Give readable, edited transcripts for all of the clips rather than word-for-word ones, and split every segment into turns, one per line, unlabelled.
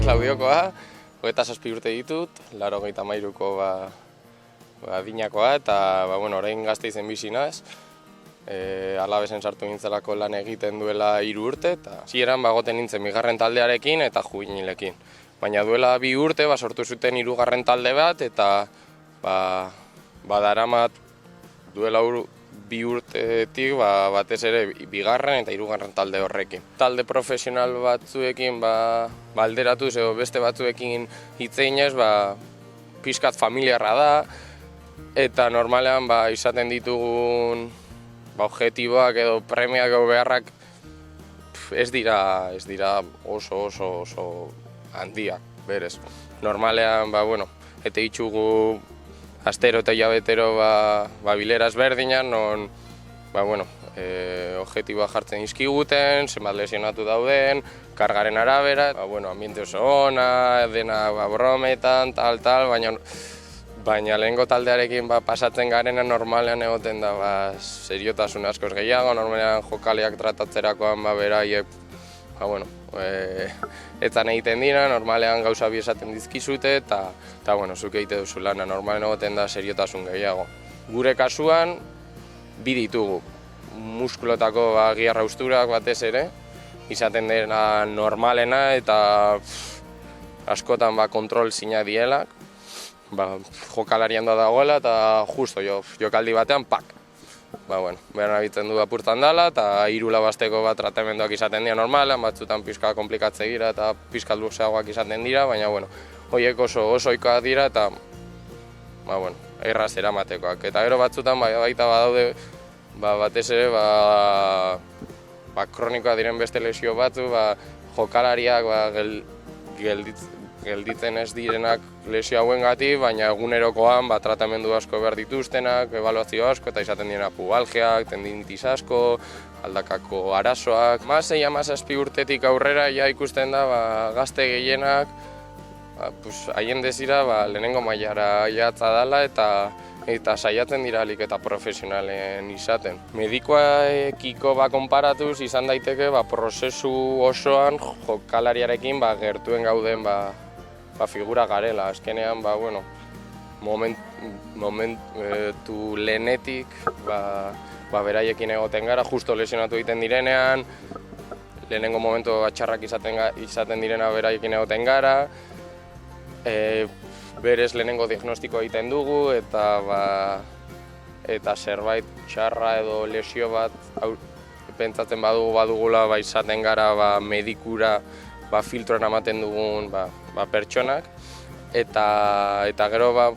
Klaudiokoa, 27 urte ditut, 83ko adinakoa, eta orain Gasteizen bizi naiz. Alabezen sartu nintzelako lan egiten duela 3 urte, eta hasieran goten nintzen bigarren taldearekin eta juvenilekin. Baina duela 2 urte sortu zuten 3. talde bat, eta daramat duela 2 urtetik batez ere bigarren eta 3. talde horrekin. Talde profesional batzuekin alderatuz edo beste batzuekin hitz eginez, pixkat familiarra da, eta normalean izaten ditugun objektiboak edo premiak edo beharrak ez dira oso handiak, berez. Normalean, eta ditugu astero eta hilabetero bilera ezberdinak, non objektiboak jartzen dizkiguten, zenbat lesionatu dauden, kargaren arabera, ambiente oso ona, dena brometan, baina lehengo taldearekin pasatzen garena normalean egoten da seriotasun askoz gehiago, normalean jokaleak tratatzerakoan beraiek etzan egiten dira, normalean gauza bi esaten dizkizute, eta zuk egite duzu lana, normalean egoten da seriotasun gehiago. Gure kasuan, bi ditugu, muskulotako giharra usturak batez ere, izaten dena normalena eta askotan kontrol zina dielak, jokalarian dagoela eta justo jokaldi batean pak. Behar nabitzen du apurtan dela eta 3 basteko tratamenduak izaten dira normalean, batzutan pixka komplikatze dira eta pixka luzeagoak izaten dira, baina horiek oso ohikoak dira eta erraz eramatekoak. Eta gero batzutan baita badaude batez ere kronikoak diren beste lesio batzu, jokalariak gelditzen ez direnak lesio hauengatik, baina egunerokoan tratamendu asko behar dituztenak, ebaluazio asko, eta izaten dira pubalgiak, tendinitis asko, aldakako arazoak. 6-7 urtetik aurrera ikusten da gazte gehienak haien desira lehenengo mailara jatza dela eta saiatzen dira alik eta profesionalen izaten. Medikoekiko konparatuz izan daiteke prozesu osoan jokalariarekin gertuen gauden figura garela. Azkenean momentu lehenetik beraiekin egoten gara, justo lesionatu egiten direnean, lehenengo momentu txarrak izaten direna beraiekin egoten gara, berez lehenengo diagnostiko egiten dugu eta zerbait txarra edo lesio bat pentsatzen badugula izaten gara medikura filtroan ematen dugun pertsonak, eta gero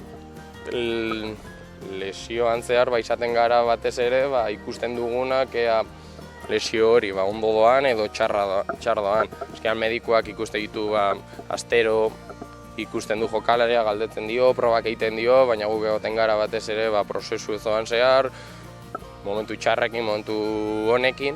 lesioan zehar izaten gara batez ere ikusten dugunak lesio hori ondo doan edo txar doan. Azkenean medikuak ikusten ditu astero, ikusten du jokalaria, galdetzen dio, probak egiten dio, baina guk egoten gara batez ere prozesu ez doan zehar, momentu txarrekin, momentu honekin,